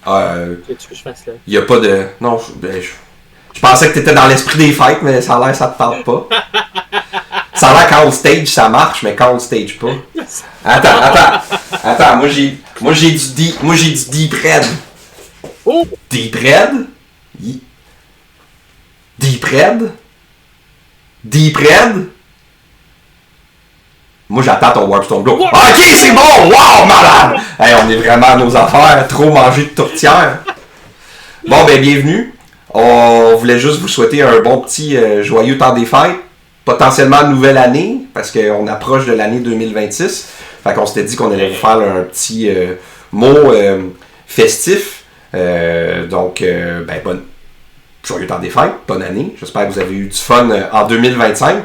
Tu veux que je fasse là? Il n'y a pas de... Non, je pensais que tu étais dans l'esprit des fêtes, mais ça a l'air que ça te tente pas. Ça a l'air qu'en stage, ça marche, mais quand on stage pas. Attends, moi j'ai du deep red. Oh! Deep red? Deep red? Deep red? Moi j'attends ton Warpstone Glow. Ok, c'est bon! Wow, malade! Hey, on est vraiment à nos affaires, trop mangé de tourtière. Bon, ben bienvenue. On voulait juste vous souhaiter un bon petit joyeux temps des fêtes. Potentiellement une nouvelle année, parce qu'on approche de l'année 2026. Fait qu'on s'était dit qu'on allait vous faire un petit mot festif. Donc, joyeux temps des fêtes, bonne année. J'espère que vous avez eu du fun en 2025.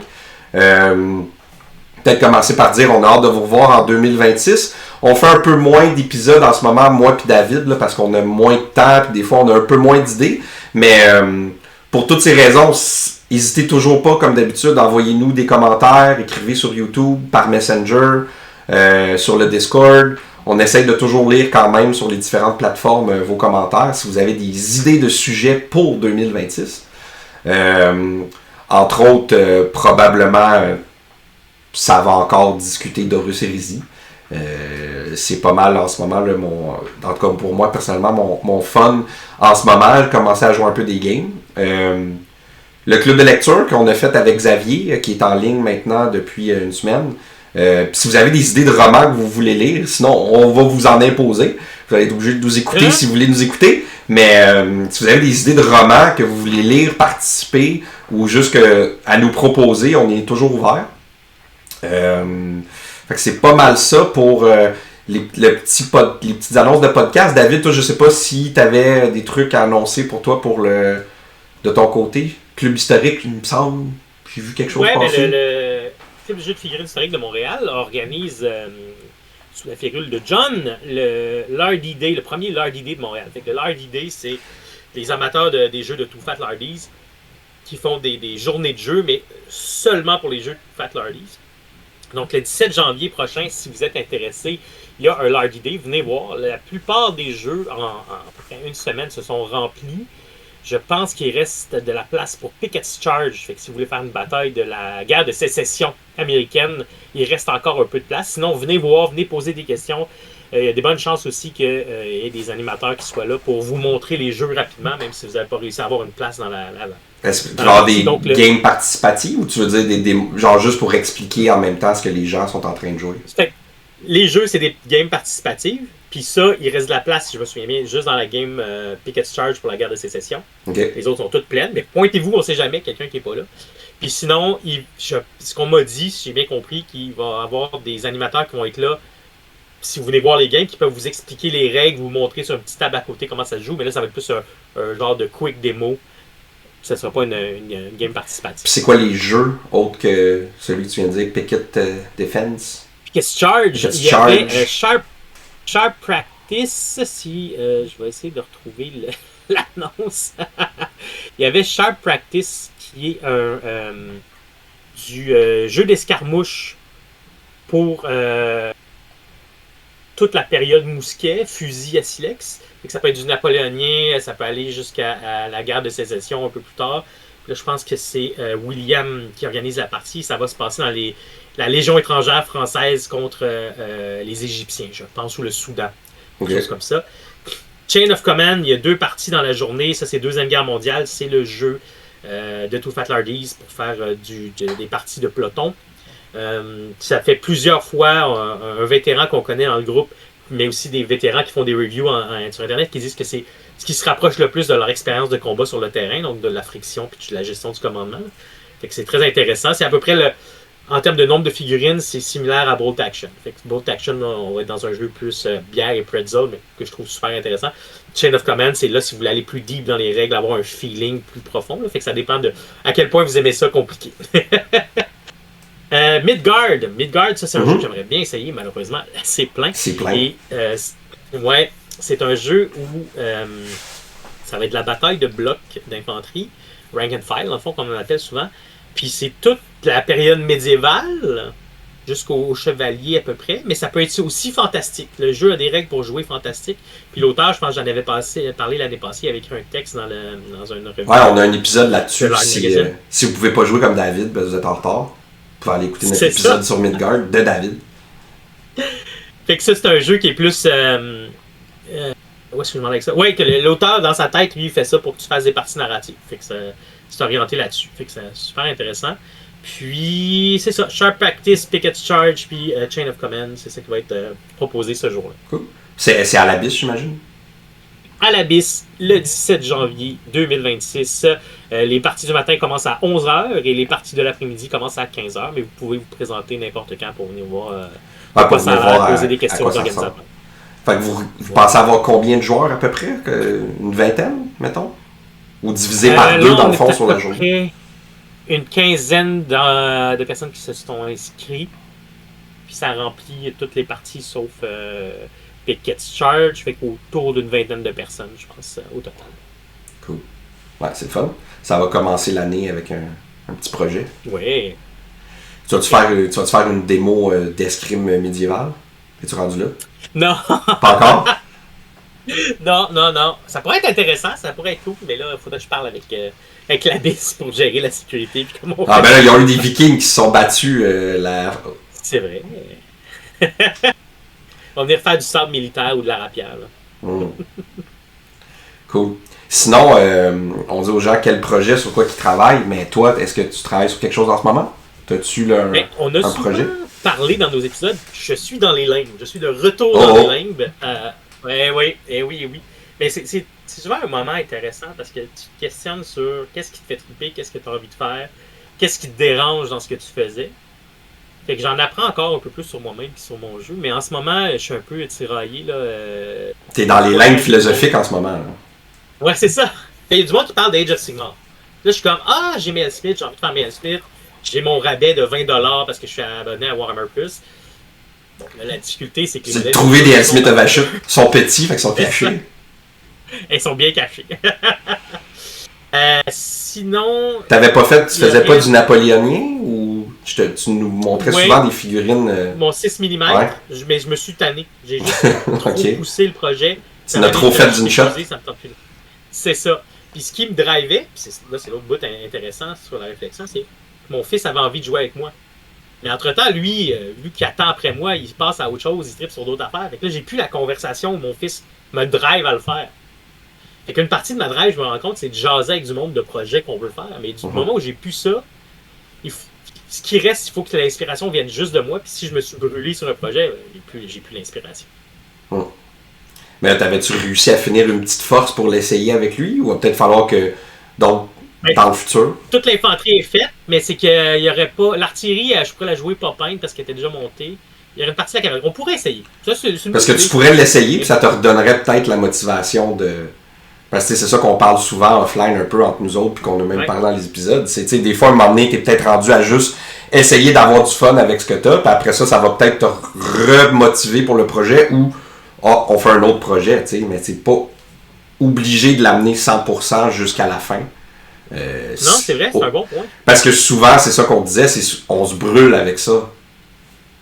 Peut-être commencer par dire on a hâte de vous revoir en 2026. On fait un peu moins d'épisodes en ce moment, moi puis David, là, parce qu'on a moins de temps, puis des fois on a un peu moins d'idées. Mais pour toutes ces raisons, n'hésitez toujours pas, comme d'habitude, envoyez-nous des commentaires, écrivez sur YouTube, par Messenger, sur le Discord. On essaye de toujours lire quand même sur les différentes plateformes vos commentaires. Si vous avez des idées de sujets pour 2026. Entre autres, probablement, ça va encore discuter d'Horus Heresy. C'est pas mal en ce moment, là, en tout cas pour moi personnellement, mon fun en ce moment. J'ai commencé à jouer un peu des games. Le club de lecture qu'on a fait avec Xavier, qui est en ligne maintenant depuis une semaine. Si vous avez des idées de romans que vous voulez lire, sinon on va vous en imposer. Vous allez être obligé de nous écouter si vous voulez nous écouter. Mais si vous avez des idées de romans que vous voulez lire, participer ou juste à nous proposer, on est toujours ouvert. Fait que c'est pas mal ça pour les petites annonces de podcast. David, toi, je sais pas si tu avais des trucs à annoncer pour toi de ton côté. Club historique, il me semble. J'ai vu quelque chose passer. Le Club du jeu de figurines historique de Montréal organise, sous la figure de John, le Lardy Day, le premier Lardy Day de Montréal. Fait que le Lardy Day, c'est les amateurs des jeux de Too Fat Lardies qui font des journées de jeux, mais seulement pour les jeux de Too Fat Lardies. Donc, le 17 janvier prochain, si vous êtes intéressé, il y a un Lardy Day. Venez voir. La plupart des jeux, en à peu près une semaine, se sont remplis. Je pense qu'il reste de la place pour Pickett's Charge. Fait que si vous voulez faire une bataille de la guerre de sécession américaine, il reste encore un peu de place. Sinon, venez voir, venez poser des questions. Il y a des bonnes chances aussi qu'il y ait des animateurs qui soient là pour vous montrer les jeux rapidement, même si vous n'avez pas réussi à avoir une place dans la est-ce que tu vas avoir des games participatifs ou tu veux dire genre juste pour expliquer en même temps ce que les gens sont en train de jouer? Fait que les jeux, c'est des games participatives. Puis ça, il reste de la place, si je me souviens bien, juste dans la game Pickett's Charge pour la guerre de sécession. Okay. Les autres sont toutes pleines, mais pointez-vous, on ne sait jamais, quelqu'un qui n'est pas là. Puis sinon, ce qu'on m'a dit, si j'ai bien compris, qu'il va y avoir des animateurs qui vont être là, si vous voulez voir les games, qui peuvent vous expliquer les règles, vous montrer sur un petit tab à côté comment ça se joue, mais là, ça va être plus un genre de quick démo. Ça ne sera pas une game participative. Puis c'est quoi les jeux autres que celui que tu viens de dire, Picket Defense? Pickett's Charge, il y avait Sharp Practice, si je vais essayer de retrouver l'annonce. Il y avait Sharp Practice qui est du jeu d'escarmouche pour toute la période mousquet, fusil à silex. Ça peut être du napoléonien, ça peut aller jusqu'à la guerre de sécession un peu plus tard. Là, je pense que c'est William qui organise la partie. Ça va se passer dans la Légion étrangère française contre les Égyptiens, je pense, ou le Soudan. Quelque chose comme ça. Chain of Command, il y a 2 parties dans la journée. Ça, c'est Deuxième Guerre mondiale. C'est le jeu de Too Fat Lardies pour faire des parties de peloton. Ça fait plusieurs fois un vétéran qu'on connaît dans le groupe, mais aussi des vétérans qui font des reviews sur Internet qui disent que c'est ce qui se rapproche le plus de leur expérience de combat sur le terrain, donc de la friction et de la gestion du commandement. Fait que c'est très intéressant. C'est à peu près en termes de nombre de figurines, c'est similaire à Bolt Action. Fait que Bolt Action, on va être dans un jeu plus bière et pretzel, mais que je trouve super intéressant. Chain of Command, c'est là si vous voulez aller plus deep dans les règles, avoir un feeling plus profond. Là. Fait que ça dépend de à quel point vous aimez ça compliqué. Midgard, ça c'est un jeu que j'aimerais bien essayer, malheureusement, c'est plein. C'est plein. Et ouais, c'est un jeu où ça va être la bataille de blocs d'infanterie, rank and file, dans le fond, comme on l'appelle souvent. Puis c'est toute la période médiévale, jusqu'au chevalier à peu près, mais ça peut être aussi fantastique. Le jeu a des règles pour jouer fantastique. Puis l'auteur, je pense que j'en avais parlé l'année passée, il avait écrit un texte dans une revue. Ouais, on a un épisode là-dessus. Si vous pouvez pas jouer comme David, ben vous êtes en retard. Vous pouvez aller écouter notre épisode sur Midgard de David. Fait que ça, c'est un jeu qui est plus... où est-ce que je m'en vais avec ça? Ouais, que l'auteur, dans sa tête, lui, il fait ça pour que tu fasses des parties narratives. Fait que c'est orienté là-dessus. Fait que c'est super intéressant. Puis, c'est ça. Sharp Practice, Picket Charge, puis Chain of Command. C'est ça qui va être proposé ce jour-là. Cool. C'est à l'Abyss, j'imagine? À l'Abyss, le 17 janvier 2026. Les parties du matin commencent à 11h et les parties de l'après-midi commencent à 15h. Mais vous pouvez vous présenter n'importe quand pour venir voir, poser des questions aux organisateurs. Fait que vous pensez avoir combien de joueurs à peu près? Une vingtaine, mettons? Ou divisé par deux, dans le fond, sur la journée? Une quinzaine de personnes qui se sont inscrites. Puis ça remplit toutes les parties sauf Picket Charge. Fait qu'autour d'une vingtaine de personnes, je pense, au total. Cool. Ouais, c'est le fun. Ça va commencer l'année avec un petit projet. Oui. Tu vas-tu faire une démo d'escrime médiéval? Es-tu rendu là? Non. Pas encore? Non. Ça pourrait être intéressant, ça pourrait être cool, mais là, il faudrait que je parle avec l'Abyss pour gérer la sécurité. Puis comment ben là, ils ont eu des Vikings qui se sont battus. C'est vrai. On va venir faire du sable militaire ou de la rapière. Cool. Sinon, on dit aux gens quel projet, sur quoi ils travaillent, mais toi, est-ce que tu travailles sur quelque chose en ce moment? T'as-tu on a un projet? Parlé dans nos épisodes, je suis dans les limbes. Je suis de retour dans les limbes. Oui. Mais c'est souvent un moment intéressant parce que tu te questionnes sur qu'est-ce qui te fait triper, qu'est-ce que tu as envie de faire, qu'est-ce qui te dérange dans ce que tu faisais. Fait que j'en apprends encore un peu plus sur moi-même et sur mon jeu, mais en ce moment, je suis un peu tiraillé. T'es dans les limbes philosophiques en ce moment. Là. Ouais, c'est ça. Il y a du monde qui parle d'Age of Sigmar. Là, je suis comme, j'ai Mail Smith, j'ai envie de faire Mail Smith. J'ai mon rabais de 20$ parce que je suis abonné à Warhammer Plus. Donc là, la difficulté, c'est que c'est de trouver des Smith of Ashut. Ils sont petits, fait qu'ils sont cachés. Ils sont bien cachés. Sinon... Tu faisais pas du napoléonien ou tu nous montrais souvent des figurines... Mon 6 mm, mais je me suis tanné. J'ai juste trop poussé le projet. Tu n'as trop fait d'une shot. C'est ça. Puis ce qui me drivait, là c'est l'autre bout intéressant sur la réflexion, c'est mon fils avait envie de jouer avec moi. Mais entre-temps, lui qui attend après moi, il passe à autre chose, il tripe sur d'autres affaires. Fait que là, j'ai plus la conversation où mon fils me drive à le faire. Fait qu'une partie de ma drive, je me rends compte, c'est de jaser avec du monde de projets qu'on veut faire. Mais du moment où j'ai plus ça, ce qui reste, il faut que l'inspiration vienne juste de moi. Puis si je me suis brûlé sur un projet, j'ai plus l'inspiration. Mais t'avais-tu réussi à finir une petite force pour l'essayer avec lui? Ou va peut-être falloir que... Donc, dans le futur? Toute l'infanterie est faite, mais c'est qu'il n'y aurait pas... L'artillerie, je pourrais la jouer pas peinte parce qu'elle était déjà montée. Il y aurait une partie de la cavalerie. On pourrait essayer. Ça, parce que tu pourrais l'essayer, puis ça te redonnerait peut-être la motivation de... Parce que c'est ça qu'on parle souvent offline un peu entre nous autres, puis qu'on a même parlé dans les épisodes. C'est, des fois, à un moment donné, t'es peut-être rendu à juste essayer d'avoir du fun avec ce que t'as, puis après ça, ça va peut-être te remotiver pour le projet, ou on fait un autre projet, tu sais, mais c'est pas obligé de l'amener 100% jusqu'à la fin. Non, c'est vrai, c'est un bon point. Parce que souvent, c'est ça qu'on disait, on se brûle avec ça.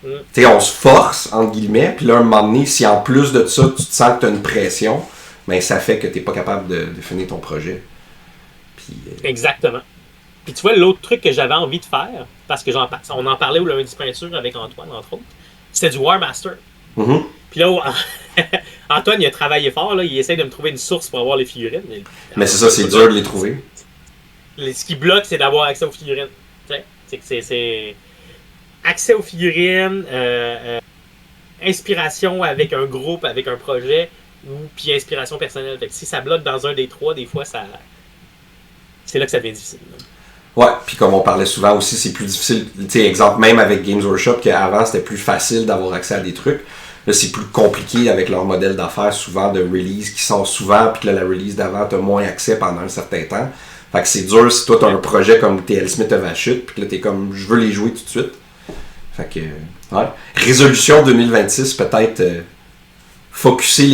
Tu sais, on se force, entre guillemets, puis là, à un moment donné, si en plus de ça, tu te sens que tu as une pression, ben ça fait que tu n'es pas capable de finir ton projet. Puis, Exactement. Puis tu vois, l'autre truc que j'avais envie de faire, parce que on en parlait au lundi peinture avec Antoine, entre autres, c'était du War Master. Puis là, Antoine, il a travaillé fort, là, il essaie de me trouver une source pour avoir les figurines. Mais c'est ça, c'est dur de les trouver. Ce qui bloque, c'est d'avoir accès aux figurines. C'est accès aux figurines, inspiration avec un groupe, avec un projet, puis inspiration personnelle. Fait que si ça bloque dans un des trois, des fois, c'est là que ça devient difficile. Ouais, puis comme on parlait souvent aussi, c'est plus difficile. Tu sais, exemple, même avec Games Workshop, qu'avant, c'était plus facile d'avoir accès à des trucs. Là, c'est plus compliqué avec leur modèle d'affaires, souvent de release qui sort souvent, puis que là, la release d'avant, t'as moins accès pendant un certain temps. Fait que c'est dur si toi, t'as un projet comme TL Smith of Ashut, puis que là, t'es comme, je veux les jouer tout de suite. Fait que, ouais. Résolution 2026, peut-être focusser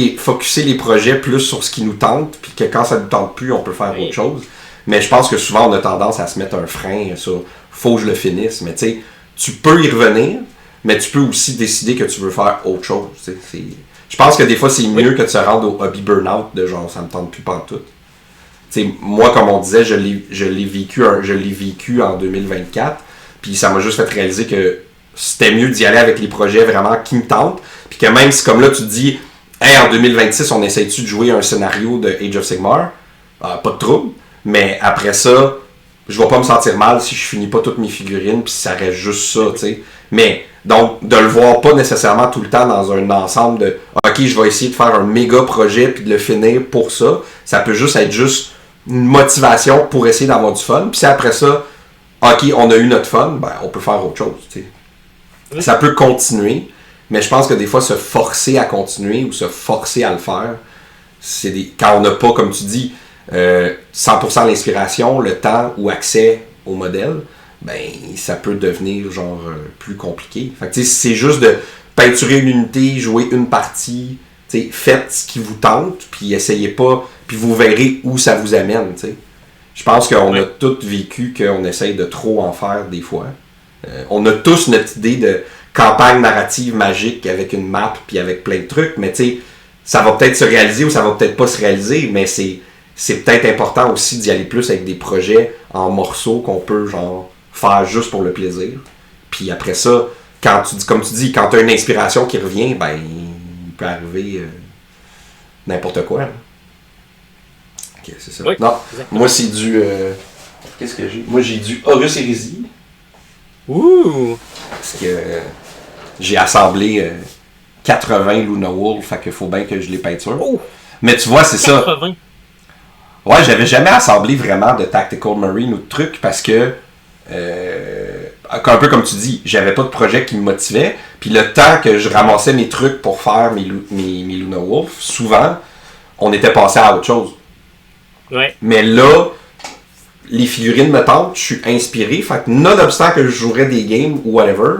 les projets plus sur ce qui nous tente, puis que quand ça nous tente plus, on peut faire autre chose. Mais je pense que souvent, on a tendance à se mettre un frein sur « faut que je le finisse ». Mais tu sais, tu peux y revenir, mais tu peux aussi décider que tu veux faire autre chose. Je pense que des fois, c'est mieux que de se rendre au hobby burn-out de genre, ça me tente plus pantoute. T'sais, moi, comme on disait, je l'ai vécu en 2024, puis ça m'a juste fait réaliser que c'était mieux d'y aller avec les projets vraiment qui me tentent, puis que même si comme là tu te dis, hey, en 2026, on essaie-tu de jouer un scénario de Age of Sigmar, pas de trouble, mais après ça, je vais pas me sentir mal si je finis pas toutes mes figurines, puis ça reste juste ça, tu sais. Mais, donc, de le voir pas nécessairement tout le temps dans un ensemble de ok, je vais essayer de faire un méga projet puis de le finir pour ça, ça peut juste être juste une motivation pour essayer d'avoir du fun, puis si après ça, ok, on a eu notre fun, ben on peut faire autre chose, tu sais. Ça peut continuer, mais je pense que des fois, se forcer à continuer ou se forcer à le faire, quand on n'a pas, comme tu dis, 100% l'inspiration, le temps ou accès au modèle, ben ça peut devenir genre plus compliqué. Fait que c'est juste de peinturer une unité, jouer une partie, faites ce qui vous tente, puis essayez pas, puis vous verrez où ça vous amène. T'sais. Je pense qu'on a tous vécu qu'on essaye de trop en faire des fois. On a tous notre idée de campagne narrative magique avec une map puis avec plein de trucs, mais tu sais, ça va peut-être se réaliser ou ça va peut-être pas se réaliser, mais c'est peut-être important aussi d'y aller plus avec des projets en morceaux qu'on peut genre faire juste pour le plaisir. Puis après ça, comme tu dis, quand tu as une inspiration qui revient, ben il peut arriver n'importe quoi. Là. Ok, c'est ça. Oui, non, exactement. Moi c'est du qu'est-ce que j'ai? Moi j'ai du Horus Hérésie. Ouh! Parce que j'ai assemblé 80 Luna Wolf, fait qu'il faut bien que je les peinture. Oh! Mais tu vois, c'est 80. Ça. Ouais, j'avais jamais assemblé vraiment de Tactical Marine ou de trucs parce que, un peu comme tu dis, j'avais pas de projet qui me motivait. Puis le temps que je ramassais mes trucs pour faire mes Luna Wolf, souvent, on était passé à autre chose. Ouais. Mais là, les figurines me tentent, je suis inspiré. Fait que nonobstant que je jouerais des games ou whatever,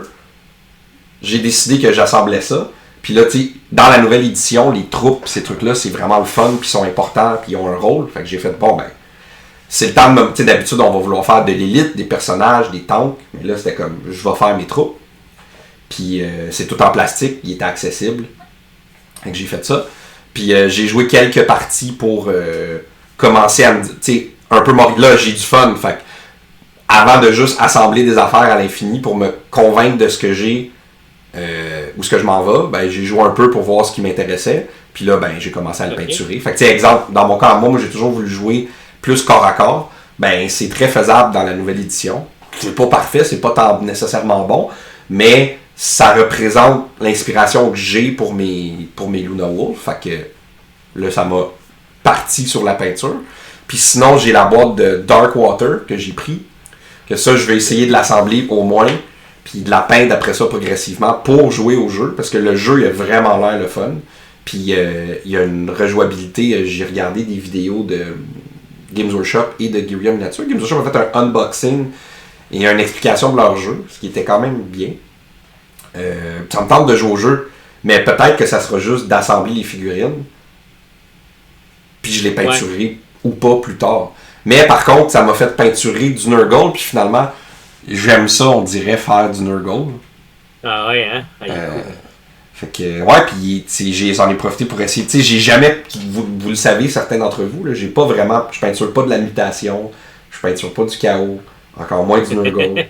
j'ai décidé que j'assemblais ça. Puis là, tu sais, dans la nouvelle édition, les troupes, ces trucs-là, c'est vraiment le fun, puis ils sont importants, puis ils ont un rôle. Fait que j'ai fait, bon, ben, c'est le temps de me. Tu sais, d'habitude, on va vouloir faire de l'élite, des personnages, des tanks. Mais là, c'était comme, je vais faire mes troupes. Puis c'est tout en plastique, il était accessible. Fait que j'ai fait ça. Puis j'ai joué quelques parties pour commencer à me. Tu sais, un peu mort. Là, j'ai du fun. Fait que, avant de juste assembler des affaires à l'infini pour me convaincre de ce que j'ai. Où est-ce que je m'en vais, ben j'ai joué un peu pour voir ce qui m'intéressait, puis là ben j'ai commencé à le peinturer. Fait que exemple, dans mon cas, moi j'ai toujours voulu jouer plus corps à corps, ben c'est très faisable dans la nouvelle édition. C'est pas parfait, c'est pas nécessairement bon, mais ça représente l'inspiration que j'ai pour mes Luna Wolf, fait que là ça m'a parti sur la peinture. Puis sinon j'ai la boîte de Darkwater que j'ai pris, que ça je vais essayer de l'assembler au moins. Puis de la peindre après ça progressivement pour jouer au jeu, parce que le jeu il a vraiment l'air le fun. Puis il y a une rejouabilité, j'ai regardé des vidéos de Games Workshop et de Guerrilla Miniature. Games Workshop a fait un unboxing et une explication de leur jeu, ce qui était quand même bien. Ça me tente de jouer au jeu, mais peut-être que ça sera juste d'assembler les figurines, puis je les peinturerai ou pas plus tard. Mais par contre, ça m'a fait peinturer du Nurgle, puis finalement... J'aime ça, on dirait, faire du Nurgle. Ah ouais, hein? Fait que, ouais, puis j'en ai profité pour essayer. Tu sais, j'ai jamais, vous le savez, certains d'entre vous, là, j'ai pas vraiment, je peinture pas de la mutation, je peinture pas du chaos, encore moins du Nurgle.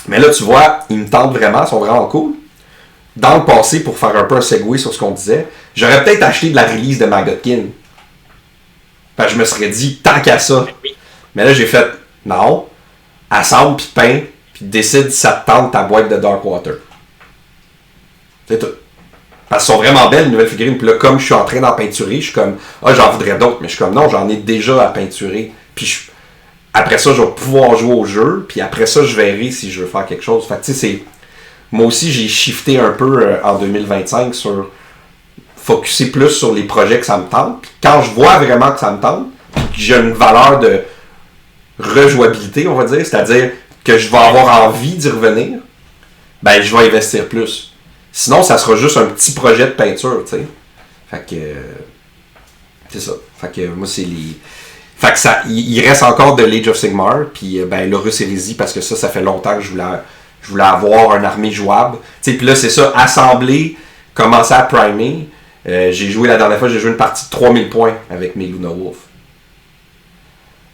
Mais là, tu vois, ils me tentent vraiment, ils sont vraiment cool. Dans le passé, pour faire un peu un segue sur ce qu'on disait, j'aurais peut-être acheté de la release de Magotkin. Fait que je me serais dit, tant qu'à ça. Mais là, j'ai fait, non. Assemble, puis peint, puis décide si ça te tente ta boîte de Darkwater. C'est tout. Parce qu'elles sont vraiment belles, les nouvelles figurines. Puis là, comme je suis en train d'en peinturer, je suis comme, j'en voudrais d'autres. Mais je suis comme, non, j'en ai déjà à peinturer. Puis après ça, je vais pouvoir jouer au jeu. Puis après ça, je verrai si je veux faire quelque chose. Fait que tu sais, c'est... Moi aussi, j'ai shifté un peu en 2025 sur... Focusser plus sur les projets que ça me tente. Puis quand je vois vraiment que ça me tente, puis que j'ai une valeur de... rejouabilité, on va dire, c'est-à-dire que je vais avoir envie d'y revenir, ben je vais investir plus. Sinon, ça sera juste un petit projet de peinture, tu sais. Fait que... c'est ça. Fait que moi, c'est les... Fait que ça... Il reste encore de l'Age of Sigmar, puis ben l'Horus Hérésie, parce que ça fait longtemps que je Je voulais avoir une armée jouable. Puis là, c'est ça, assembler, commencer à primer. J'ai joué la dernière fois, j'ai joué une partie de 3000 points avec mes Luna Wolf.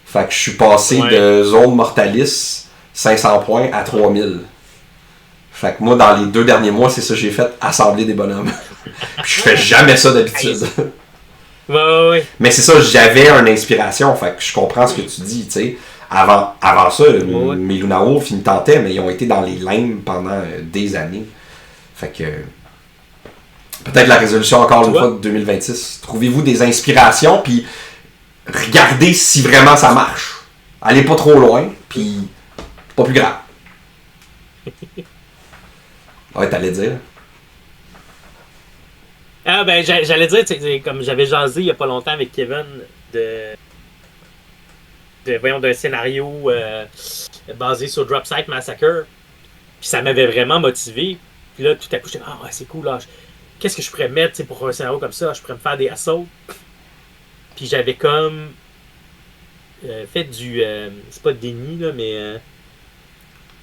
Fait que je suis passé de zone Mortalis, 500 points, à 3000. Fait que moi, dans les 2 derniers mois, c'est ça que j'ai fait, assembler des bonhommes. Je fais jamais ça d'habitude. Ouais. Mais c'est ça, j'avais une inspiration, fait que je comprends ce que tu dis, tu sais. Avant ça, mes Luna Wolf, ils me tentaient, mais ils ont été dans les limbes pendant des années. Fait que... Peut-être la résolution, encore une fois, de 2026. Trouvez-vous des inspirations, puis regardez si vraiment ça marche. Allez pas trop loin, puis pas plus grave. Ouais, t'allais dire? Ah ben, j'allais dire, comme j'avais jasé il y a pas longtemps avec Kevin d'un scénario basé sur Drop Site Massacre. Puis ça m'avait vraiment motivé. Puis là, tout à coup, j'étais ah ouais, c'est cool, là. Qu'est-ce que je pourrais mettre pour un scénario comme ça? Je pourrais me faire des assauts. Puis j'avais comme fait du... c'est pas déni, là, mais...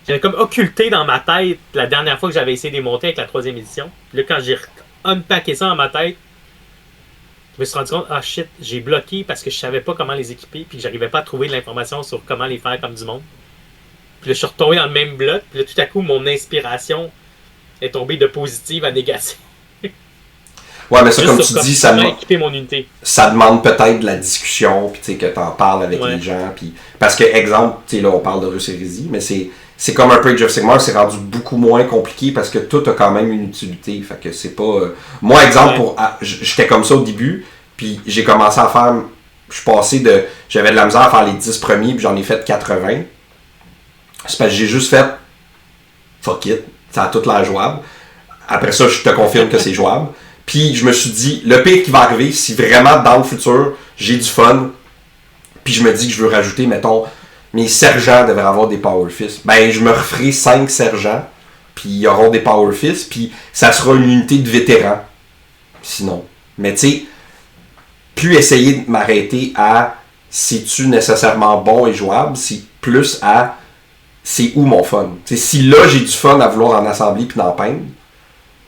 j'avais comme occulté dans ma tête la dernière fois que j'avais essayé de les monter avec la 3e édition. Puis là, quand j'ai unpacké ça dans ma tête, je me suis rendu compte, ah shit, j'ai bloqué parce que je savais pas comment les équiper, puis que j'arrivais pas à trouver de l'information sur comment les faire comme du monde. Puis là, je suis retombé dans le même bloc, puis là, tout à coup, mon inspiration est tombée de positive à négative. Ouais, mais ça, comme tu dis, ça demande peut-être de la discussion, puis tu sais, que t'en parles avec les gens, puis... Parce que, exemple, tu sais, là, on parle de Horus Heresy, mais c'est comme un peu Age of Sigmar, c'est rendu beaucoup moins compliqué parce que tout a quand même une utilité. Fait que c'est pas... Moi, exemple, j'étais comme ça au début, puis j'ai commencé à faire... Je suis passé de... J'avais de la misère à faire les 10 premiers, puis j'en ai fait 80. C'est parce que j'ai juste fait... Fuck it, ça a toute l'air jouable. Après ça, je te confirme que c'est jouable. Puis je me suis dit, le pire qui va arriver, si vraiment dans le futur, j'ai du fun, puis je me dis que je veux rajouter, mettons... Mes sergents devraient avoir des Power Fists. Ben, je me referai 5 sergents, puis ils auront des Power Fists, puis ça sera une unité de vétérans. Sinon. Mais tu sais, plus essayer de m'arrêter à c'est-tu nécessairement bon et jouable, c'est plus à c'est où mon fun. T'sais, si là j'ai du fun à vouloir en assembler puis d'en peindre,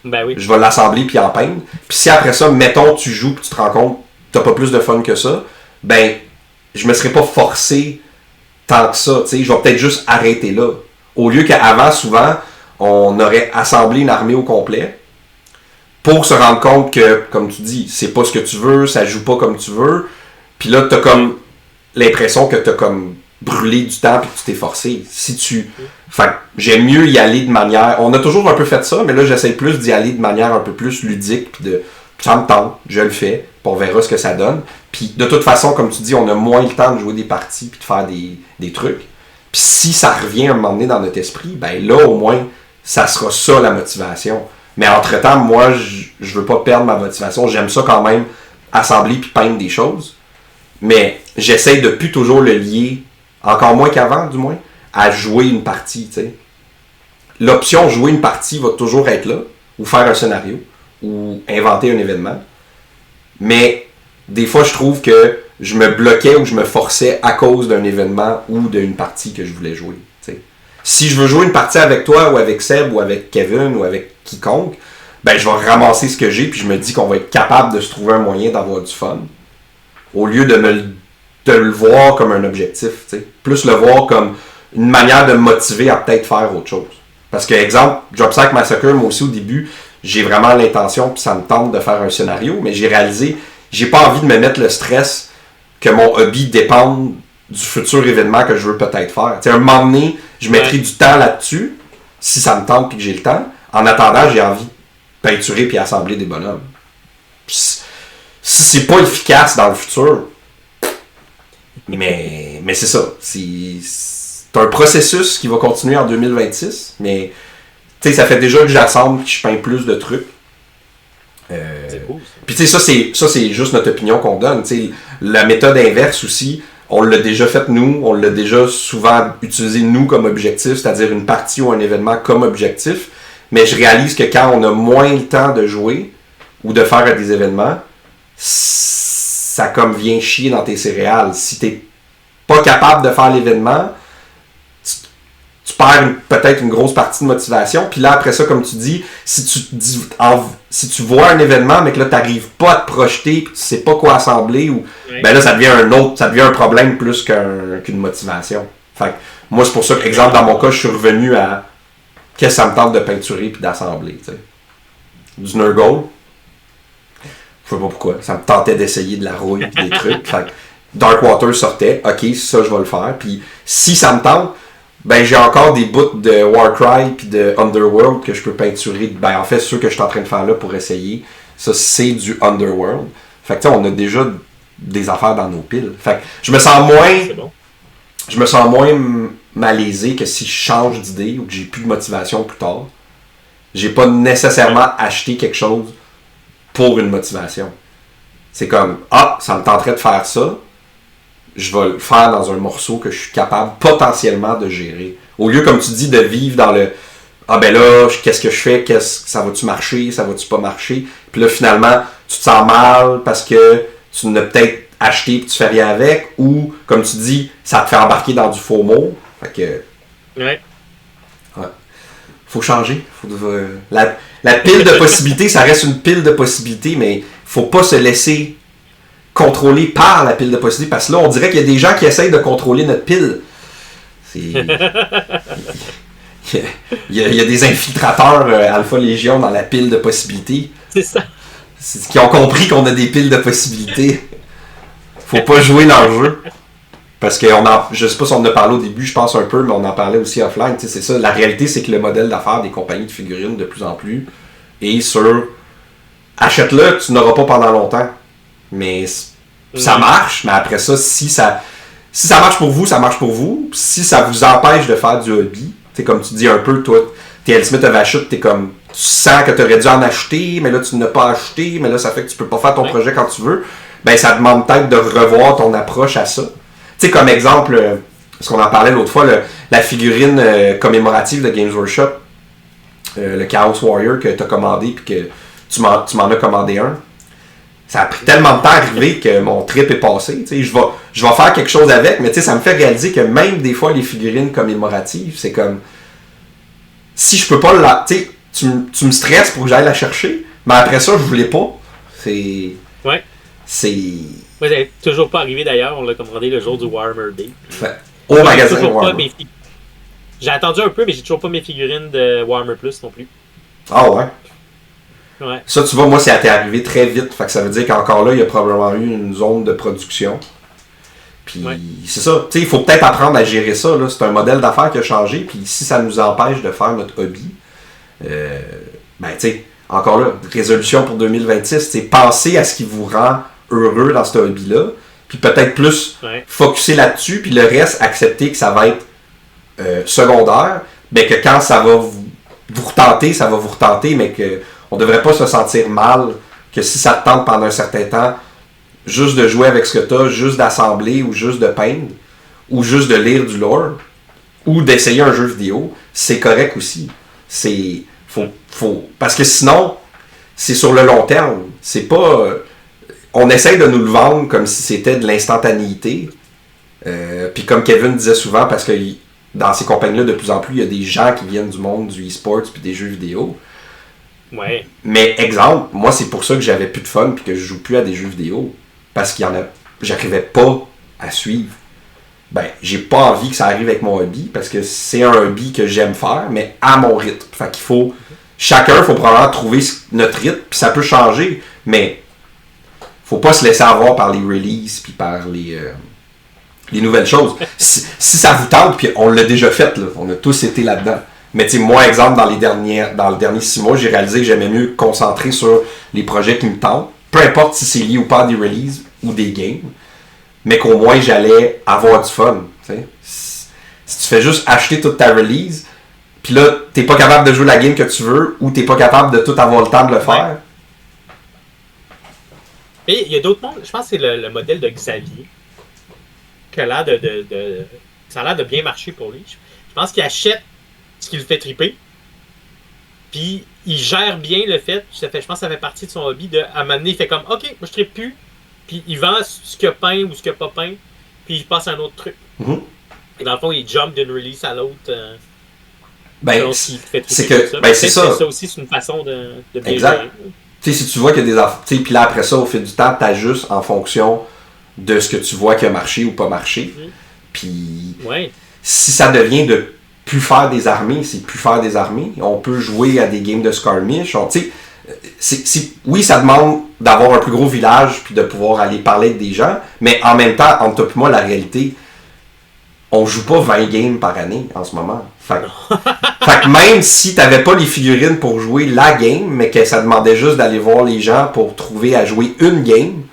ben oui. Je vais l'assembler puis en peindre. Puis si après ça, mettons, tu joues puis tu te rends compte que t'as pas plus de fun que ça, ben, je me serais pas forcé tant que ça, tu sais, je vais peut-être juste arrêter là. Au lieu qu'avant, souvent, on aurait assemblé une armée au complet pour se rendre compte que, comme tu dis, c'est pas ce que tu veux, ça joue pas comme tu veux, puis là, t'as comme l'impression que t'as comme brûlé du temps puis que tu t'es forcé. Si tu... Fait que j'aime mieux y aller de manière... On a toujours un peu fait ça, mais là, j'essaie plus d'y aller de manière un peu plus ludique, puis de... Ça me tente, je le fais, puis on verra ce que ça donne. Puis de toute façon, comme tu dis, on a moins le temps de jouer des parties puis de faire des trucs. Puis si ça revient à un moment donné dans notre esprit, ben là, au moins, ça sera ça la motivation. Mais entre-temps, moi, je veux pas perdre ma motivation. J'aime ça quand même, assembler puis peindre des choses. Mais j'essaie de plus toujours le lier, encore moins qu'avant, du moins, à jouer une partie, tu sais. L'option jouer une partie va toujours être là, ou faire un scénario, ou inventer un événement. Mais des fois, je trouve que je me bloquais ou je me forçais à cause d'un événement ou d'une partie que je voulais jouer. T'sais. Si je veux jouer une partie avec toi ou avec Seb ou avec Kevin ou avec quiconque, ben je vais ramasser ce que j'ai puis je me dis qu'on va être capable de se trouver un moyen d'avoir du fun. Au lieu de le voir comme un objectif. T'sais. Plus le voir comme une manière de me motiver à peut-être faire autre chose. Parce que, exemple, Drop Site Massacre, moi aussi au début, j'ai vraiment l'intention puis ça me tente de faire un scénario, mais j'ai réalisé j'ai pas envie de me mettre le stress que mon hobby dépende du futur événement que je veux peut-être faire. T'sais, un moment donné, je mettrai du temps là-dessus, si ça me tente et que j'ai le temps. En attendant, j'ai envie de peinturer puis assembler des bonhommes. C'est pas efficace dans le futur, mais c'est ça. C'est un processus qui va continuer en 2026, mais ça fait déjà que j'assemble et que je peins plus de trucs. C'est cool, puis tu sais, ça c'est juste notre opinion qu'on donne. T'sais, la méthode inverse aussi, on l'a déjà fait nous, on l'a déjà souvent utilisé nous comme objectif, c'est-à-dire une partie ou un événement comme objectif. Mais je réalise que quand on a moins le temps de jouer ou de faire des événements, ça comme vient chier dans tes céréales. Si t'es pas capable de faire l'événement, tu perds peut-être une grosse partie de motivation. Puis là, après ça, comme tu dis, si tu vois un événement, mais que là, tu n'arrives pas à te projeter, puis tu sais pas quoi assembler, ben là, ça devient un problème plus qu'une motivation. Fait que, moi, c'est pour ça que, exemple, dans mon cas, je suis revenu à qu'est-ce que ça me tente de peinturer puis d'assembler. T'sais. Du Nurgle. Je sais pas pourquoi. Ça me tentait d'essayer de la rouille et des trucs. Fait que Darkwater sortait. Ok, ça, je vais le faire. Puis si ça me tente, ben j'ai encore des bouts de Warcry puis de Underworld que je peux peinturer. Ben en fait, ceux que je suis en train de faire là pour essayer, ça, c'est du Underworld. Fait que on a déjà des affaires dans nos piles. Fait que je me sens moins malaisé que si je change d'idée ou que j'ai plus de motivation plus tard. J'ai pas nécessairement acheté quelque chose pour une motivation. C'est comme, ça me tenterait de faire ça, je vais le faire dans un morceau que je suis capable potentiellement de gérer. Au lieu, comme tu dis, de vivre dans le ben là, qu'est-ce que je fais, ça va-tu marcher, ça va-tu pas marcher, puis là finalement, tu te sens mal parce que tu n'as peut-être acheté et tu fais rien avec, ou comme tu dis, ça te fait embarquer dans du FOMO. Fait que. Ouais. Faut changer. La pile de possibilités, ça reste une pile de possibilités, mais faut pas se laisser contrôler par la pile de possibilités, parce que là, on dirait qu'il y a des gens qui essayent de contrôler notre pile. Il y a des infiltrateurs Alpha Légion dans la pile de possibilités. C'est ça. Qui ont compris qu'on a des piles de possibilités. Faut pas jouer dans le jeu. Parce que je sais pas si on en a parlé au début, je pense un peu, mais on en parlait aussi offline. C'est ça. La réalité, c'est que le modèle d'affaires des compagnies de figurines de plus en plus est sur achète-le, tu n'auras pas pendant longtemps. Mais ça marche, mais après ça, si ça marche pour vous, ça marche pour vous. Si ça vous empêche de faire du hobby, c'est comme tu dis un peu, toi, t'es L. Smith of Ashut, t'es comme, tu sens que t'aurais dû en acheter, mais là tu n'as pas acheté, mais là ça fait que tu peux pas faire ton projet quand tu veux. Ben ça demande peut-être de revoir ton approche à ça. Tu sais, comme exemple, parce qu'on en parlait l'autre fois, la figurine commémorative de Games Workshop, le Chaos Warrior que tu as commandé puis que tu m'en as commandé un. Ça a pris tellement de temps à arriver que mon trip est passé. Tu sais, je vais faire quelque chose avec, mais tu sais, ça me fait réaliser que même des fois les figurines commémoratives, c'est comme si je peux pas tu sais, tu me stresses pour que j'aille la chercher, mais après ça, je voulais pas. C'est. Ouais. C'est. Moi, ça n'est toujours pas arrivé d'ailleurs. On l'a commandé le jour du Warhammer Day. Au magasin Warhammer. J'ai attendu un peu, mais j'ai toujours pas mes figurines de Warhammer Plus non plus. Ah ouais? Ouais. Ça, tu vois, moi, c'est arrivé très vite. Fait que ça veut dire qu'encore là, il y a probablement eu une zone de production. Puis c'est ça. Tu sais, il faut peut-être apprendre à gérer ça. Là. C'est un modèle d'affaires qui a changé. Puis si ça nous empêche de faire notre hobby, ben tu sais, encore là, résolution pour 2026, c'est penser à ce qui vous rend heureux dans ce hobby-là, puis peut-être plus focusser là-dessus, puis le reste, accepter que ça va être secondaire, mais que quand ça va vous retenter, ça va vous retenter, mais qu'on ne devrait pas se sentir mal, que si ça te tente pendant un certain temps, juste de jouer avec ce que tu as, juste d'assembler, ou juste de peindre, ou juste de lire du lore, ou d'essayer un jeu vidéo, c'est correct aussi. C'est... Parce que sinon, c'est sur le long terme. C'est pas... on essaye de nous le vendre comme si c'était de l'instantanéité. Puis comme Kevin disait souvent, parce que dans ces compagnies-là, de plus en plus, il y a des gens qui viennent du monde du e-sports puis des jeux vidéo. Ouais. Mais exemple, moi, c'est pour ça que j'avais plus de fun puis que je joue plus à des jeux vidéo. Parce qu'il y en a... J'arrivais pas à suivre. Ben, j'ai pas envie que ça arrive avec mon hobby, parce que c'est un hobby que j'aime faire, mais à mon rythme. Fait qu'il faut... Chacun, faut probablement trouver notre rythme, puis ça peut changer, mais faut pas se laisser avoir par les releases, puis par les nouvelles choses. Si ça vous tente, puis on l'a déjà fait, là, on a tous été là-dedans. Mais tu sais, moi, exemple, dans le dernier 6 mois, j'ai réalisé que j'aimais mieux concentrer sur les projets qui me tentent, peu importe si c'est lié ou pas à des releases ou des games, mais qu'au moins j'allais avoir du fun. T'sais. Si tu fais juste acheter toute ta release, puis là, t'es pas capable de jouer la game que tu veux, ou t'es pas capable de tout avoir le temps de le faire. Et il y a d'autres mondes, je pense que c'est le modèle de Xavier, qui a l'air ça a l'air de bien marcher pour lui. Je pense qu'il achète ce qui le fait triper, puis il gère bien le fait, je pense que ça fait partie de son hobby, à un moment donné, il fait comme, ok, moi je tripe plus, puis il vend ce qu'il a peint ou ce qu'il n'a pas peint, puis il passe à un autre truc. Mm-hmm. Et dans le fond, il jump d'une release à l'autre Ben, c'est que, ça. ben, c'est ça. Ça aussi, c'est une façon de bien exact. gérer. Tu sais, si tu vois qu'il y a des affaires, tu sais, puis là, après ça, au fil du temps, t'ajustes en fonction de ce que tu vois qui a marché ou pas marché. Puis, si ça devient de plus faire des armées, c'est plus faire des armées. On peut jouer à des games de skirmish. Tu sais, oui, ça demande d'avoir un plus gros village puis de pouvoir aller parler avec des gens, mais en même temps, entre toi et moi, la réalité, on joue pas 20 games par année en ce moment. Fait que même si t'avais pas les figurines pour jouer la game, mais que ça demandait juste d'aller voir les gens pour trouver à jouer une game,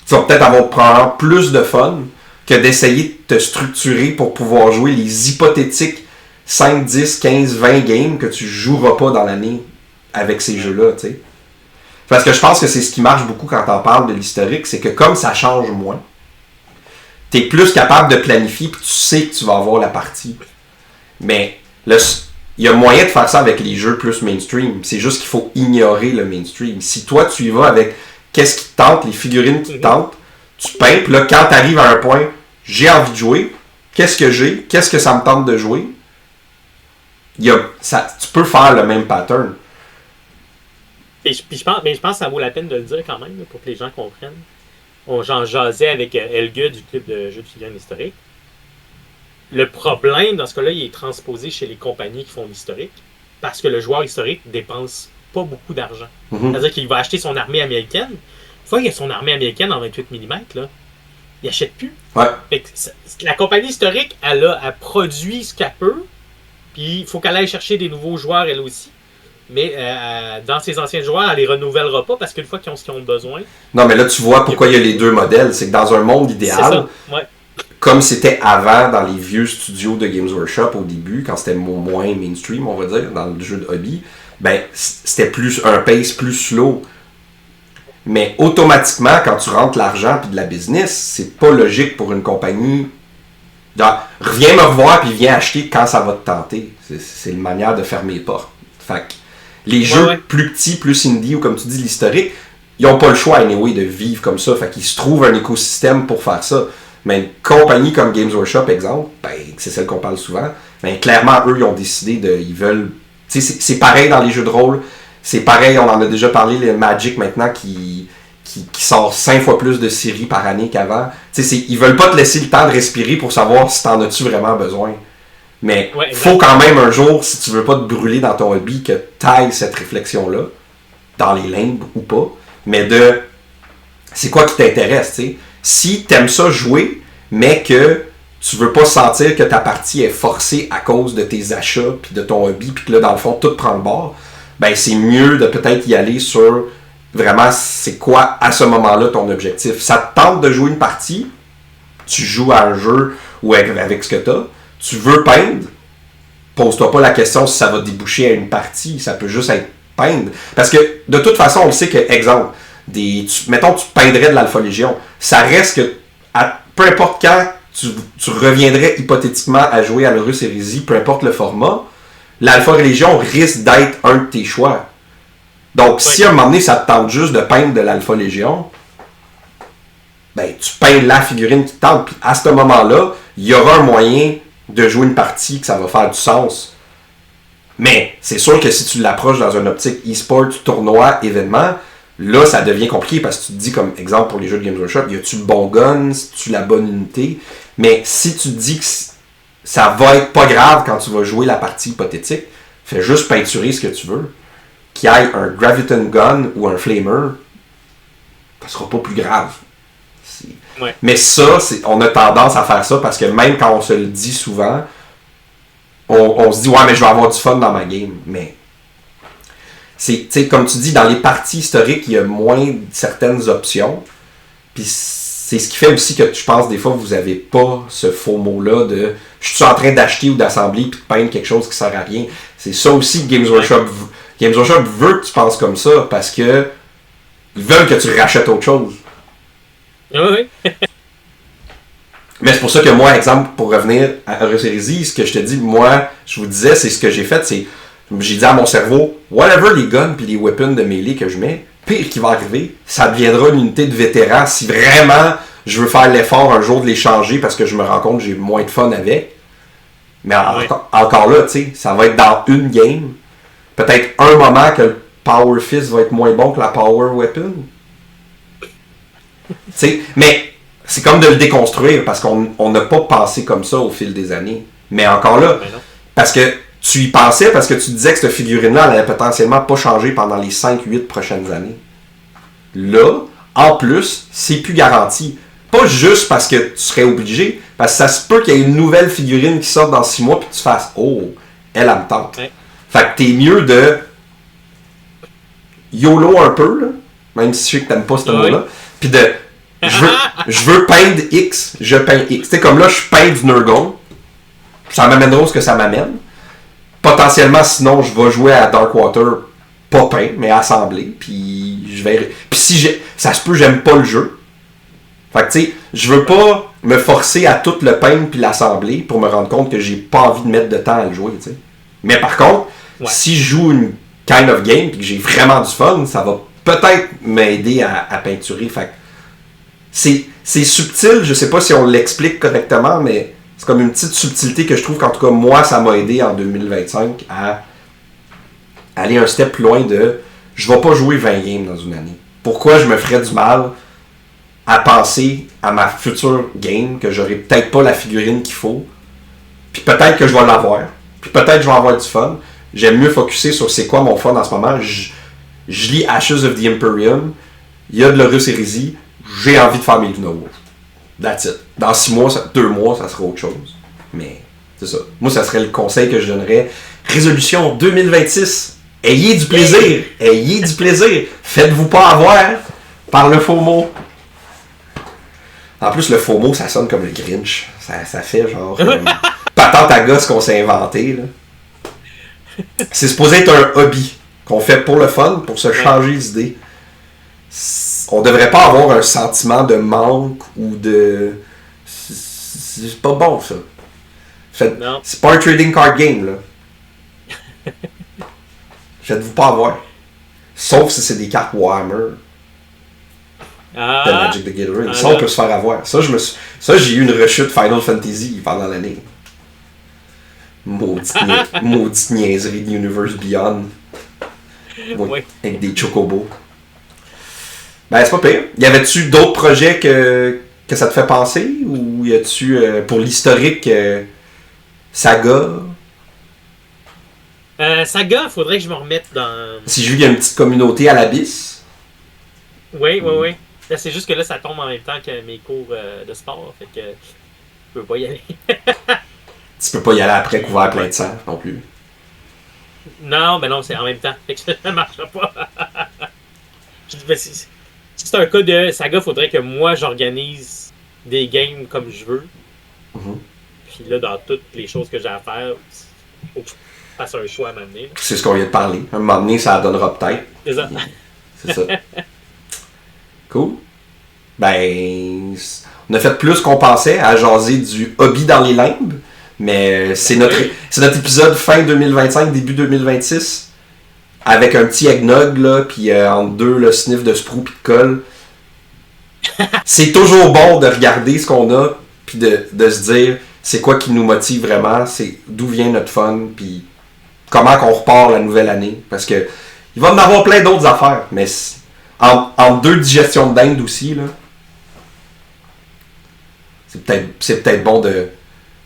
tu vas peut-être avoir probablement plus de fun que d'essayer de te structurer pour pouvoir jouer les hypothétiques 5, 10, 15, 20 games que tu joueras pas dans l'année avec ces jeux-là, tu sais. Parce que je pense que c'est ce qui marche beaucoup quand on parle de l'historique, c'est que comme ça change moins, t'es plus capable de planifier puis tu sais que tu vas avoir la partie. Mais il y a moyen de faire ça avec les jeux plus mainstream. C'est juste qu'il faut ignorer le mainstream. Si toi tu y vas avec qu'est-ce qui te tente, les figurines qui te tentent, tu peins, puis là quand t'arrives à un point, j'ai envie de jouer, qu'est-ce que j'ai, qu'est-ce que ça me tente de jouer, tu peux faire le même pattern. Et je pense que ça vaut la peine de le dire quand même, pour que les gens comprennent. J'en jasais avec Helge du club de jeux de figurines historiques. Le problème, dans ce cas-là, il est transposé chez les compagnies qui font l'historique, parce que le joueur historique dépense pas beaucoup d'argent. C'est-à-dire qu'il va acheter son armée américaine. Une fois qu'il a son armée américaine en 28 mm, là, il achète plus. Fait que la compagnie historique, elle produit ce qu'elle peut, puis il faut qu'elle aille chercher des nouveaux joueurs, elle aussi. Mais dans ses anciens joueurs, elle les renouvellera pas parce qu'une fois qu'ils ont ce qu'ils ont besoin. Non, mais là, tu vois pourquoi il y a les deux modèles. C'est que dans un monde idéal, comme c'était avant dans les vieux studios de Games Workshop au début, quand c'était moins mainstream, on va dire, dans le jeu de hobby, ben, c'était plus un pace plus slow. Mais automatiquement, quand tu rentres l'argent puis de la business, c'est pas logique pour une compagnie. Reviens me revoir puis viens acheter quand ça va te tenter. C'est une manière de fermer les portes. Fait que les jeux plus petits, plus indie, ou comme tu dis, l'historique, ils n'ont pas le choix, anyway, de vivre comme ça. Fait qu'ils se trouvent un écosystème pour faire ça. Mais une compagnie comme Games Workshop, exemple, ben, c'est celle qu'on parle souvent, ben, clairement, eux, ils ont décidé ils veulent... Tu sais, c'est pareil dans les jeux de rôle. C'est pareil, on en a déjà parlé, le Magic maintenant, qui sort 5 fois plus de séries par année qu'avant. Tu sais, ils veulent pas te laisser le temps de respirer pour savoir si t'en as-tu vraiment besoin. Mais faut quand même un jour, si tu veux pas te brûler dans ton hobby, que t'ailles cette réflexion-là, dans les limbes ou pas, mais c'est quoi qui t'intéresse, tu sais. Si t'aimes ça jouer, mais que tu veux pas sentir que ta partie est forcée à cause de tes achats, puis de ton hobby, puis que là, dans le fond, tout prend le bord, ben c'est mieux de peut-être y aller sur vraiment c'est quoi à ce moment-là ton objectif. Ça te tente de jouer une partie, tu joues à un jeu ou avec ce que t'as, tu veux peindre, pose-toi pas la question si ça va déboucher à une partie, ça peut juste être peindre. Parce que de toute façon, on le sait que, exemple, mettons tu peindrais de l'Alpha Légion, ça reste que peu importe quand tu reviendrais hypothétiquement à jouer à l'Horus Hérésie, peu importe le format, l'Alpha Légion risque d'être un de tes choix. Donc, si à un moment donné, ça te tente juste de peindre de l'Alpha Légion, ben, tu peins la figurine qui te tente, puis à ce moment-là, il y aura un moyen de jouer une partie que ça va faire du sens. Mais, c'est sûr que si tu l'approches dans une optique e-sport, tournoi, événement, là, ça devient compliqué parce que tu te dis, comme exemple pour les jeux de Games Workshop, y a-tu le bon gun, tu la bonne unité? Mais si tu te dis que ça va être pas grave quand tu vas jouer la partie hypothétique, fais juste peinturer ce que tu veux. Qu'il y ait un Graviton Gun ou un Flamer, ça sera pas plus grave. Mais ça, on a tendance à faire ça parce que même quand on se le dit souvent, on se dit ouais mais je vais avoir du fun dans ma game. Mais c'est comme tu dis, dans les parties historiques, il y a moins certaines options. Puis c'est ce qui fait aussi que je pense des fois vous avez pas ce faux mot-là de je suis en train d'acheter ou d'assembler puis de peindre quelque chose qui sert à rien. C'est ça aussi que Games Workshop veut que tu penses comme ça parce que ils veulent que tu rachètes autre chose. Oui. Mais c'est pour ça que moi, exemple, pour revenir à Horus Hérésie, ce que je te dis, moi, je vous disais, c'est ce que j'ai fait, j'ai dit à mon cerveau, whatever les guns puis les weapons de mêlée que je mets, pire qui va arriver, ça deviendra une unité de vétérans si vraiment je veux faire l'effort un jour de les changer parce que je me rends compte que j'ai moins de fun avec. Mais encore là, tu sais, ça va être dans une game. Peut-être un moment que le Power Fist va être moins bon que la Power Weapon. Tu sais, mais c'est comme de le déconstruire parce qu'on n'a pas pensé comme ça au fil des années. Mais encore là, parce que tu y pensais, parce que tu disais que cette figurine-là, elle allait potentiellement pas changer pendant les 5-8 prochaines années. Là, en plus, c'est plus garanti. Pas juste parce que tu serais obligé, parce que ça se peut qu'il y ait une nouvelle figurine qui sorte dans 6 mois puis tu fasses « Oh, elle me tente. Ouais. » Fait que t'es mieux de YOLO un peu, là, même si je sais que t'aimes pas ce mot-là, puis de je veux peindre X, je peins X. Tu sais, comme là, je peins du Nurgle, ça m'amènera ce que ça m'amène. Potentiellement, sinon, je vais jouer à Darkwater, pas peint, mais assemblé, puis je vais... Puis si ça se peut, j'aime pas le jeu. Fait que tu sais, je veux pas me forcer à tout le peindre puis l'assembler pour me rendre compte que j'ai pas envie de mettre de temps à le jouer, tu sais. Mais par contre, si je joue une kind of game puis que j'ai vraiment du fun, ça va peut-être m'aider à peinturer. Fait que c'est subtil, je sais pas si on l'explique correctement, mais c'est comme une petite subtilité que je trouve qu'en tout cas, moi, ça m'a aidé en 2025 à aller un step plus loin de je vais pas jouer 20 games dans une année. Pourquoi je me ferais du mal à penser à ma future game, que j'aurai peut-être pas la figurine qu'il faut, puis peut-être que je vais l'avoir, puis peut-être que je vais avoir du fun. J'aime mieux focusser sur c'est quoi mon fun en ce moment. Je lis Ashes of the Imperium, il y a de l'Horus Heresy, j'ai envie de faire mes Luna Wolves. That's it. Dans 6 mois, 2 mois, ça sera autre chose. Mais c'est ça. Moi, ça serait le conseil que je donnerais. Résolution 2026. Ayez du plaisir. Ayez du plaisir. Faites-vous pas avoir par le FOMO. En plus, le FOMO, ça sonne comme le Grinch. Ça fait genre patente à gosse qu'on s'est inventé. Là. C'est supposé être un hobby qu'on fait pour le fun, pour se changer les idées. On devrait pas avoir un sentiment de manque ou de... C'est pas bon, ça. C'est pas un trading card game, là. Faites-vous pas avoir. Sauf si c'est des cartes Warhammer. De Magic the Gathering. Ça, on peut se faire avoir. Ça, j'ai eu une rechute Final Fantasy pendant l'année. Maudite niaiserie de Universe Beyond. Oui. Avec des chocobos. Ben, c'est pas pire. Y avait-tu d'autres projets que ça te fait penser? Ou y a-tu, pour l'historique, Saga? Saga, faudrait que je me remette dans... Si je vis, il y a une petite communauté à l'Abysse. Oui. Là, c'est juste que là, ça tombe en même temps que mes cours de sport. Fait que je peux pas y aller. Tu peux pas y aller après couvert plein de sang non plus. Non, ben non, c'est en même temps. Fait que ça marchera pas. Si c'est un cas de Saga, faudrait que moi j'organise des games comme je veux. Mm-hmm. Puis là, dans toutes les choses que j'ai à faire, faut que je fasse un choix à m'amener. C'est ce qu'on vient de parler. Un moment donné, ça donnera peut-être. C'est ça. C'est ça. Cool. Ben, on a fait plus qu'on pensait à jaser du hobby dans les limbes. Mais c'est notre épisode fin 2025, début 2026. Avec un petit eggnog, là, puis entre deux, le sniff de sprou puis de colle. C'est toujours bon de regarder ce qu'on a, puis de se dire c'est quoi qui nous motive vraiment, c'est d'où vient notre fun, puis comment qu'on repart la nouvelle année. Parce que il va en avoir plein d'autres affaires, mais en deux digestions de dinde aussi, là, c'est peut-être bon de...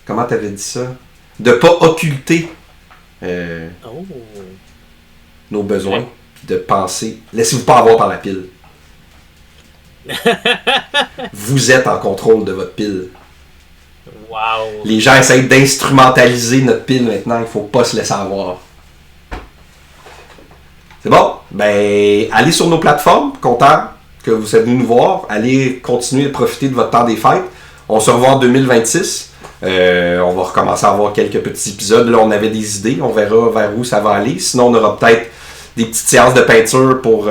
Comment t'avais dit ça? De pas occulter nos besoins, puis de penser... Laissez-vous pas avoir par la pile. Vous êtes en contrôle de votre pile. Wow. Les gens essayent d'instrumentaliser notre pile maintenant, il faut pas se laisser avoir. C'est bon? Ben, allez sur nos plateformes, content que vous êtes venus nous voir. Allez continuer de profiter de votre temps des fêtes. On se revoit en 2026. On va recommencer à avoir quelques petits épisodes. Là, on avait des idées. On verra vers où ça va aller. Sinon, on aura peut-être des petites séances de peinture pour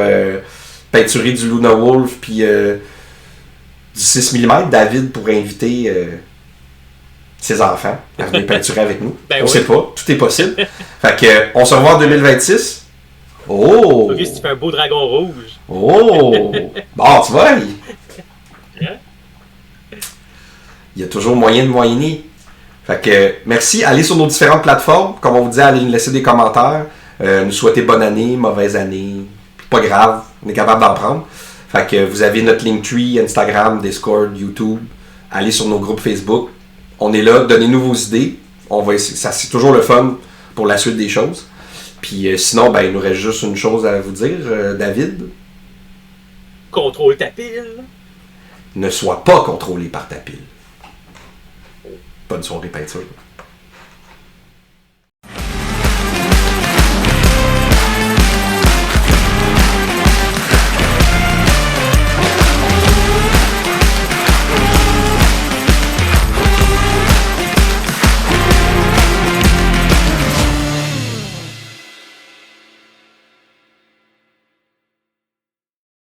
peinturer du Luna Wolf puis du 6 mm. David pourrait inviter ses enfants à venir peinturer avec nous. On sait pas. Tout est possible. Fait que, on se revoit en 2026. Oh! Auguste, tu fais un beau dragon rouge. Oh! Bon, tu vois, il y a toujours moyen de moyenner. Fait que merci. Allez sur nos différentes plateformes. Comme on vous dit, allez nous laisser des commentaires. Nous souhaiter bonne année, mauvaise année. Pas grave, on est capable d'en prendre. Fait que vous avez notre Linktree, Instagram, Discord, YouTube. Allez sur nos groupes Facebook. On est là, donnez-nous vos idées. On va essayer. Ça, c'est toujours le fun pour la suite des choses. Puis sinon, ben, il nous reste juste une chose à vous dire, David. Contrôle ta pile. Ne sois pas contrôlé par ta pile. Bonne soirée peinture.